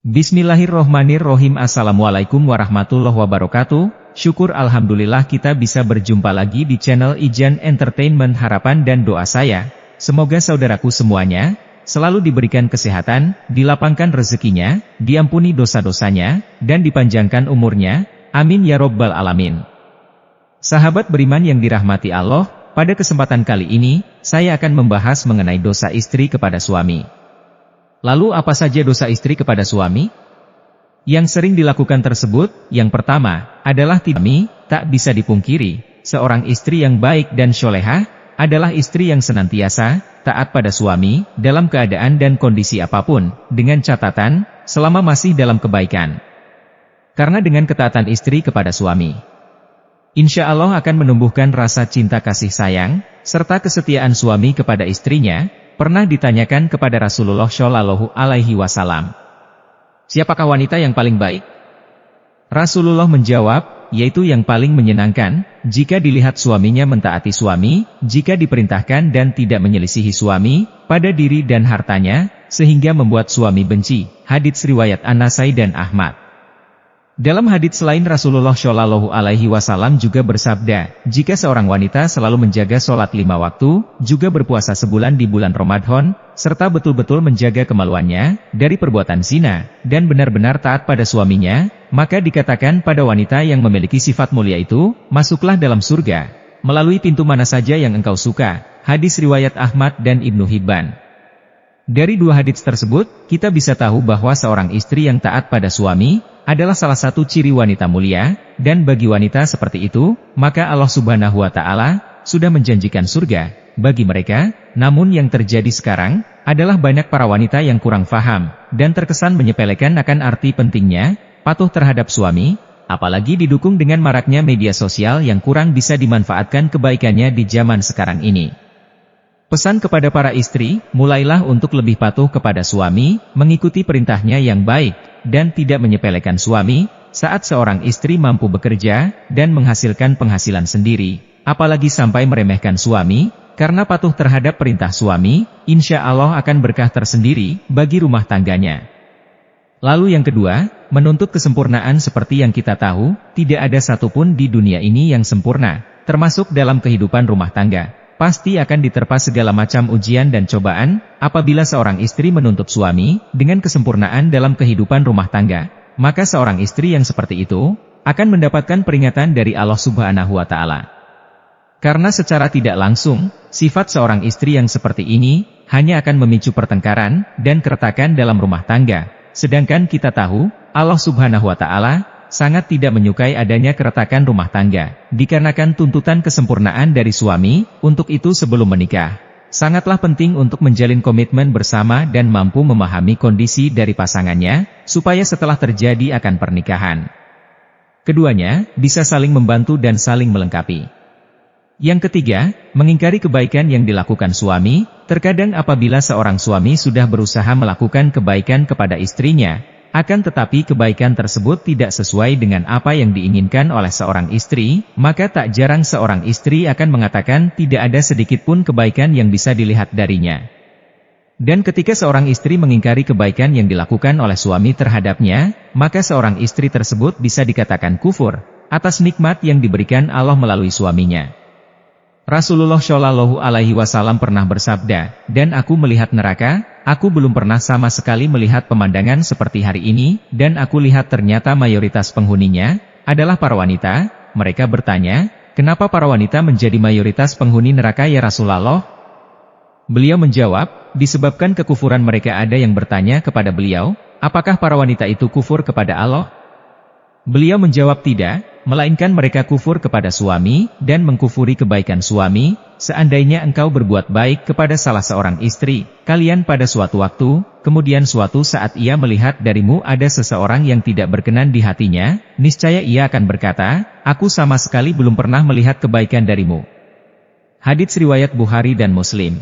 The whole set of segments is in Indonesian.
Bismillahirrohmanirrohim. Assalamualaikum warahmatullahi wabarakatuh. Syukur alhamdulillah kita bisa berjumpa lagi di channel Ijan Entertainment. Harapan dan doa saya, semoga saudaraku semuanya selalu diberikan kesehatan, dilapangkan rezekinya, diampuni dosa-dosanya, dan dipanjangkan umurnya. Amin ya robbal alamin. Sahabat beriman yang dirahmati Allah, pada kesempatan kali ini, saya akan membahas mengenai dosa istri kepada suami. Lalu apa saja dosa istri kepada suami? Yang sering dilakukan tersebut, yang pertama, adalah tak bisa dipungkiri, seorang istri yang baik dan syolehah, adalah istri yang senantiasa taat pada suami, dalam keadaan dan kondisi apapun, dengan catatan, selama masih dalam kebaikan. Karena dengan ketaatan istri kepada suami, insya Allah akan menumbuhkan rasa cinta kasih sayang, serta kesetiaan suami kepada istrinya. Pernah ditanyakan kepada Rasulullah Shallallahu Alaihi Wasallam, siapakah wanita yang paling baik? Rasulullah menjawab, yaitu yang paling menyenangkan, jika dilihat suaminya mentaati suami, jika diperintahkan dan tidak menyelisihi suami, pada diri dan hartanya, sehingga membuat suami benci. Hadits riwayat An-Nasai dan Ahmad. Dalam hadits lain Rasulullah Shallallahu Alaihi Wasallam juga bersabda, jika seorang wanita selalu menjaga sholat 5 waktu, juga berpuasa sebulan di bulan Ramadan, serta betul-betul menjaga kemaluannya dari perbuatan zina, dan benar-benar taat pada suaminya, maka dikatakan pada wanita yang memiliki sifat mulia itu, masuklah dalam surga, melalui pintu mana saja yang engkau suka. Hadis riwayat Ahmad dan Ibnu Hibban. Dari dua hadits tersebut, kita bisa tahu bahwa seorang istri yang taat pada suami adalah salah satu ciri wanita mulia, dan bagi wanita seperti itu, maka Allah Subhanahu wa Ta'ala sudah menjanjikan surga bagi mereka. Namun yang terjadi sekarang adalah banyak para wanita yang kurang faham dan terkesan menyepelekan akan arti pentingnya patuh terhadap suami, apalagi didukung dengan maraknya media sosial yang kurang bisa dimanfaatkan kebaikannya di zaman sekarang ini. Pesan kepada para istri, mulailah untuk lebih patuh kepada suami, mengikuti perintahnya yang baik, dan tidak menyepelekan suami. Saat seorang istri mampu bekerja, dan menghasilkan penghasilan sendiri, apalagi sampai meremehkan suami, karena patuh terhadap perintah suami, insya Allah akan berkah tersendiri, bagi rumah tangganya. Lalu yang kedua, menuntut kesempurnaan. Seperti yang kita tahu, tidak ada satupun di dunia ini yang sempurna, termasuk dalam kehidupan rumah tangga. Pasti akan diterpa segala macam ujian dan cobaan, apabila seorang istri menuntut suami, dengan kesempurnaan dalam kehidupan rumah tangga, maka seorang istri yang seperti itu, akan mendapatkan peringatan dari Allah Subhanahu wa Ta'ala. Karena secara tidak langsung, sifat seorang istri yang seperti ini, hanya akan memicu pertengkaran, dan keretakan dalam rumah tangga. Sedangkan kita tahu, Allah Subhanahu wa Ta'ala sangat tidak menyukai adanya keretakan rumah tangga, dikarenakan tuntutan kesempurnaan dari suami. Untuk itu sebelum menikah, sangatlah penting untuk menjalin komitmen bersama dan mampu memahami kondisi dari pasangannya, supaya setelah terjadi akan pernikahan, keduanya bisa saling membantu dan saling melengkapi. Yang ketiga, mengingkari kebaikan yang dilakukan suami. Terkadang apabila seorang suami sudah berusaha melakukan kebaikan kepada istrinya, akan tetapi kebaikan tersebut tidak sesuai dengan apa yang diinginkan oleh seorang istri, maka tak jarang seorang istri akan mengatakan tidak ada sedikit pun kebaikan yang bisa dilihat darinya. Dan ketika seorang istri mengingkari kebaikan yang dilakukan oleh suami terhadapnya, maka seorang istri tersebut bisa dikatakan kufur atas nikmat yang diberikan Allah melalui suaminya. Rasulullah Shallallahu Alaihi Wasallam pernah bersabda, dan aku melihat neraka, aku belum pernah sama sekali melihat pemandangan seperti hari ini, dan aku lihat ternyata mayoritas penghuninya adalah para wanita. Mereka bertanya, kenapa para wanita menjadi mayoritas penghuni neraka ya Rasulullah? Beliau menjawab, disebabkan kekufuran mereka. Ada yang bertanya kepada beliau, apakah para wanita itu kufur kepada Allah? Beliau menjawab tidak, melainkan mereka kufur kepada suami, dan mengkufuri kebaikan suami. Seandainya engkau berbuat baik kepada salah seorang istri kalian pada suatu waktu, kemudian suatu saat ia melihat darimu ada seseorang yang tidak berkenan di hatinya, niscaya ia akan berkata, aku sama sekali belum pernah melihat kebaikan darimu. Hadits riwayat Bukhari dan Muslim.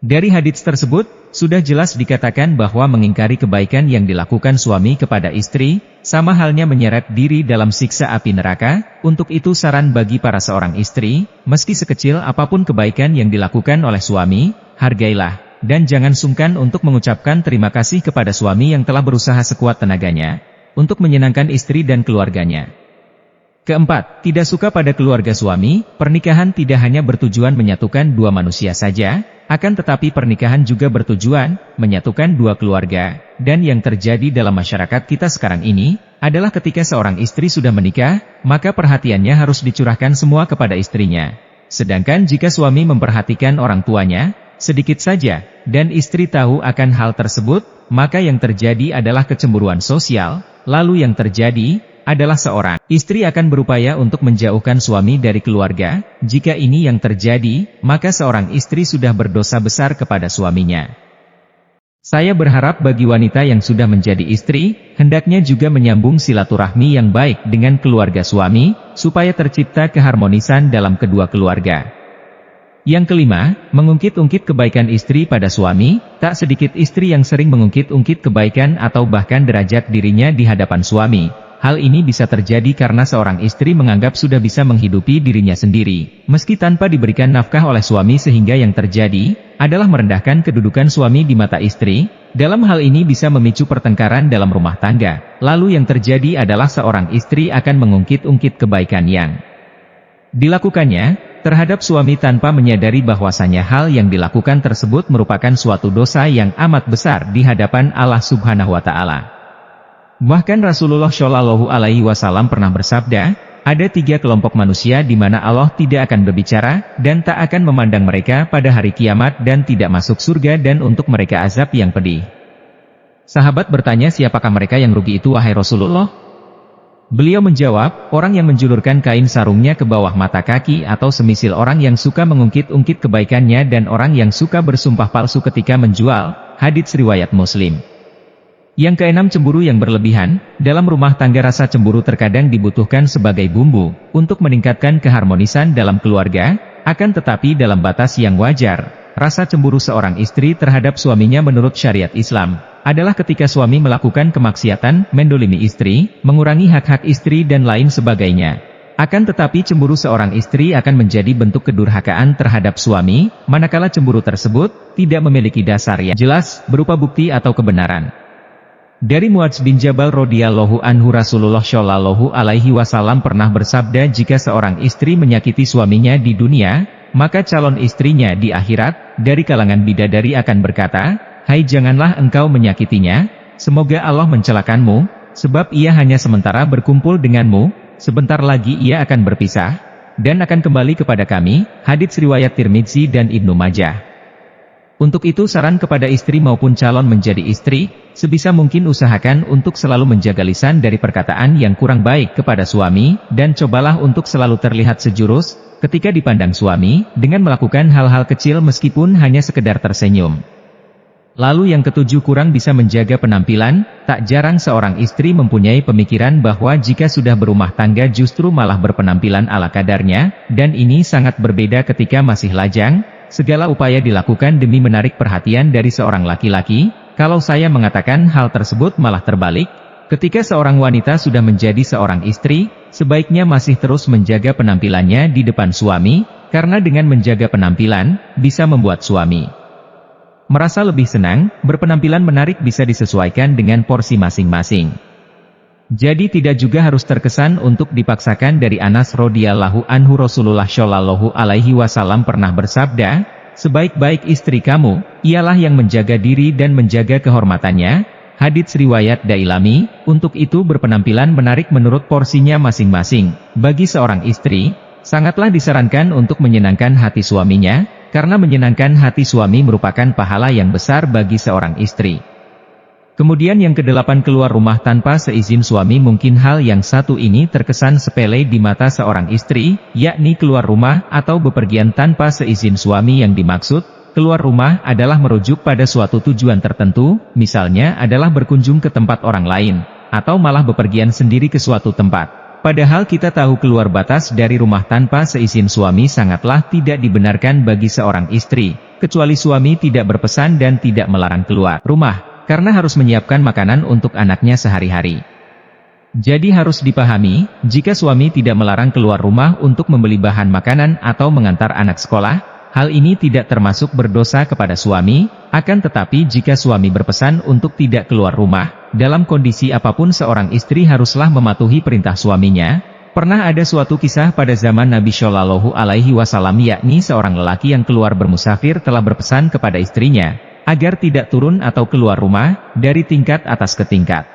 Dari hadits tersebut, sudah jelas dikatakan bahwa mengingkari kebaikan yang dilakukan suami kepada istri, sama halnya menyeret diri dalam siksa api neraka. Untuk itu saran bagi para seorang istri, meski sekecil apapun kebaikan yang dilakukan oleh suami, hargailah, dan jangan sungkan untuk mengucapkan terima kasih kepada suami yang telah berusaha sekuat tenaganya untuk menyenangkan istri dan keluarganya. Keempat, tidak suka pada keluarga suami. Pernikahan tidak hanya bertujuan menyatukan dua manusia saja, akan tetapi pernikahan juga bertujuan menyatukan dua keluarga. Dan yang terjadi dalam masyarakat kita sekarang ini adalah ketika seorang istri sudah menikah, maka perhatiannya harus dicurahkan semua kepada istrinya. Sedangkan jika suami memperhatikan orang tuanya sedikit saja, dan istri tahu akan hal tersebut, maka yang terjadi adalah kecemburuan sosial. Lalu yang terjadi adalah seorang istri akan berupaya untuk menjauhkan suami dari keluarga. Jika ini yang terjadi, maka seorang istri sudah berdosa besar kepada suaminya. Saya berharap bagi wanita yang sudah menjadi istri, hendaknya juga menyambung silaturahmi yang baik dengan keluarga suami, supaya tercipta keharmonisan dalam kedua keluarga. Yang kelima, mengungkit-ungkit kebaikan istri pada suami. Tak sedikit istri yang sering mengungkit-ungkit kebaikan atau bahkan derajat dirinya di hadapan suami. Hal ini bisa terjadi karena seorang istri menganggap sudah bisa menghidupi dirinya sendiri, meski tanpa diberikan nafkah oleh suami, sehingga yang terjadi adalah merendahkan kedudukan suami di mata istri. Dalam hal ini bisa memicu pertengkaran dalam rumah tangga. Lalu yang terjadi adalah seorang istri akan mengungkit-ungkit kebaikan yang dilakukannya terhadap suami tanpa menyadari bahwasanya hal yang dilakukan tersebut merupakan suatu dosa yang amat besar di hadapan Allah Subhanahu wa Ta'ala. Bahkan Rasulullah Shallallahu Alaihi Wasallam pernah bersabda, ada 3 kelompok manusia di mana Allah tidak akan berbicara dan tak akan memandang mereka pada hari kiamat dan tidak masuk surga, dan untuk mereka azab yang pedih. Sahabat bertanya, siapakah mereka yang rugi itu wahai Rasulullah? Beliau menjawab, orang yang menjulurkan kain sarungnya ke bawah mata kaki, atau semisil orang yang suka mengungkit-ungkit kebaikannya, dan orang yang suka bersumpah palsu ketika menjual. Hadits riwayat Muslim. Yang keenam, cemburu yang berlebihan. Dalam rumah tangga rasa cemburu terkadang dibutuhkan sebagai bumbu untuk meningkatkan keharmonisan dalam keluarga, akan tetapi dalam batas yang wajar. Rasa cemburu seorang istri terhadap suaminya menurut syariat Islam adalah ketika suami melakukan kemaksiatan, mendolimi istri, mengurangi hak-hak istri dan lain sebagainya. Akan tetapi cemburu seorang istri akan menjadi bentuk kedurhakaan terhadap suami, manakala cemburu tersebut tidak memiliki dasar yang jelas berupa bukti atau kebenaran. Dari Muadz bin Jabal radhiyallahu anhu, Rasulullah Shallallahu Alaihi Wasallam pernah bersabda, jika seorang istri menyakiti suaminya di dunia, maka calon istrinya di akhirat dari kalangan bidadari akan berkata, hai, janganlah engkau menyakitinya, semoga Allah mencelakanmu, sebab ia hanya sementara berkumpul denganmu, sebentar lagi ia akan berpisah dan akan kembali kepada kami. Hadits riwayat Tirmidzi dan Ibnu Majah. Untuk itu saran kepada istri maupun calon menjadi istri, sebisa mungkin usahakan untuk selalu menjaga lisan dari perkataan yang kurang baik kepada suami, dan cobalah untuk selalu terlihat sejurus ketika dipandang suami, dengan melakukan hal-hal kecil meskipun hanya sekedar tersenyum. Lalu yang ketujuh, kurang bisa menjaga penampilan. Tak jarang seorang istri mempunyai pemikiran bahwa jika sudah berumah tangga justru malah berpenampilan ala kadarnya, dan ini sangat berbeda ketika masih lajang. Segala upaya dilakukan demi menarik perhatian dari seorang laki-laki. Kalau saya mengatakan hal tersebut malah terbalik. Ketika seorang wanita sudah menjadi seorang istri, sebaiknya masih terus menjaga penampilannya di depan suami, karena dengan menjaga penampilan, bisa membuat suami merasa lebih senang. Berpenampilan menarik bisa disesuaikan dengan porsi masing-masing. Jadi tidak juga harus terkesan untuk dipaksakan. Dari Anas radhiyallahu anhu, Rasulullah Shallallahu Alaihi Wasallam pernah bersabda, sebaik-baik istri kamu ialah yang menjaga diri dan menjaga kehormatannya. Hadits riwayat Dailami. Untuk itu berpenampilan menarik menurut porsinya masing-masing. Bagi seorang istri, sangatlah disarankan untuk menyenangkan hati suaminya, karena menyenangkan hati suami merupakan pahala yang besar bagi seorang istri. Kemudian yang kedelapan, keluar rumah tanpa seizin suami. Mungkin hal yang satu ini terkesan sepele di mata seorang istri, yakni keluar rumah atau bepergian tanpa seizin suami. Yang dimaksud keluar rumah adalah merujuk pada suatu tujuan tertentu, misalnya adalah berkunjung ke tempat orang lain, atau malah bepergian sendiri ke suatu tempat. Padahal kita tahu keluar batas dari rumah tanpa seizin suami sangatlah tidak dibenarkan bagi seorang istri, kecuali suami tidak berpesan dan tidak melarang keluar rumah, karena harus menyiapkan makanan untuk anaknya sehari-hari. Jadi harus dipahami, jika suami tidak melarang keluar rumah untuk membeli bahan makanan atau mengantar anak sekolah, hal ini tidak termasuk berdosa kepada suami, akan tetapi jika suami berpesan untuk tidak keluar rumah, dalam kondisi apapun seorang istri haruslah mematuhi perintah suaminya. Pernah ada suatu kisah pada zaman Nabi Shallallahu Alaihi Wasallam, yakni seorang lelaki yang keluar bermusafir telah berpesan kepada istrinya, agar tidak turun atau keluar rumah, dari tingkat atas ke tingkat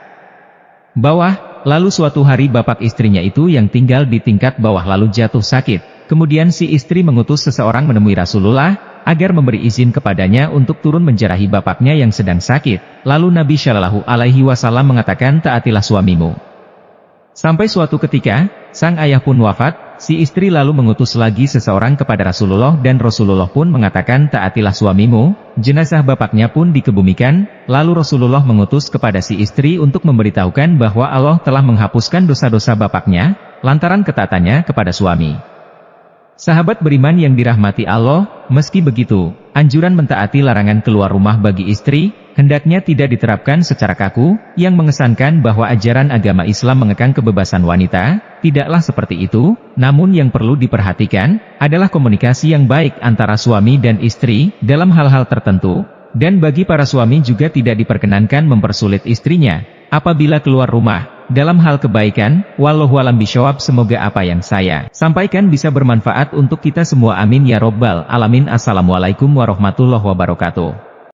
bawah. Lalu suatu hari bapak istrinya itu yang tinggal di tingkat bawah lalu jatuh sakit. Kemudian si istri mengutus seseorang menemui Rasulullah, agar memberi izin kepadanya untuk turun menjarahi bapaknya yang sedang sakit. Lalu Nabi Shallallahu Alaihi Wasallam mengatakan, taatilah suamimu. Sampai suatu ketika, sang ayah pun wafat, si istri lalu mengutus lagi seseorang kepada Rasulullah dan Rasulullah pun mengatakan, taatilah suamimu. Jenazah bapaknya pun dikebumikan, lalu Rasulullah mengutus kepada si istri untuk memberitahukan bahwa Allah telah menghapuskan dosa-dosa bapaknya, lantaran ketaatannya kepada suami. Sahabat beriman yang dirahmati Allah, meski begitu, anjuran mentaati larangan keluar rumah bagi istri, hendaknya tidak diterapkan secara kaku, yang mengesankan bahwa ajaran agama Islam mengekang kebebasan wanita. Tidaklah seperti itu, namun yang perlu diperhatikan, adalah komunikasi yang baik antara suami dan istri, dalam hal-hal tertentu, dan bagi para suami juga tidak diperkenankan mempersulit istrinya, apabila keluar rumah. Dalam hal kebaikan, wallahu a'lam bishawab. Semoga apa yang saya sampaikan bisa bermanfaat untuk kita semua, amin ya robbal alamin. Assalamualaikum warahmatullahi wabarakatuh.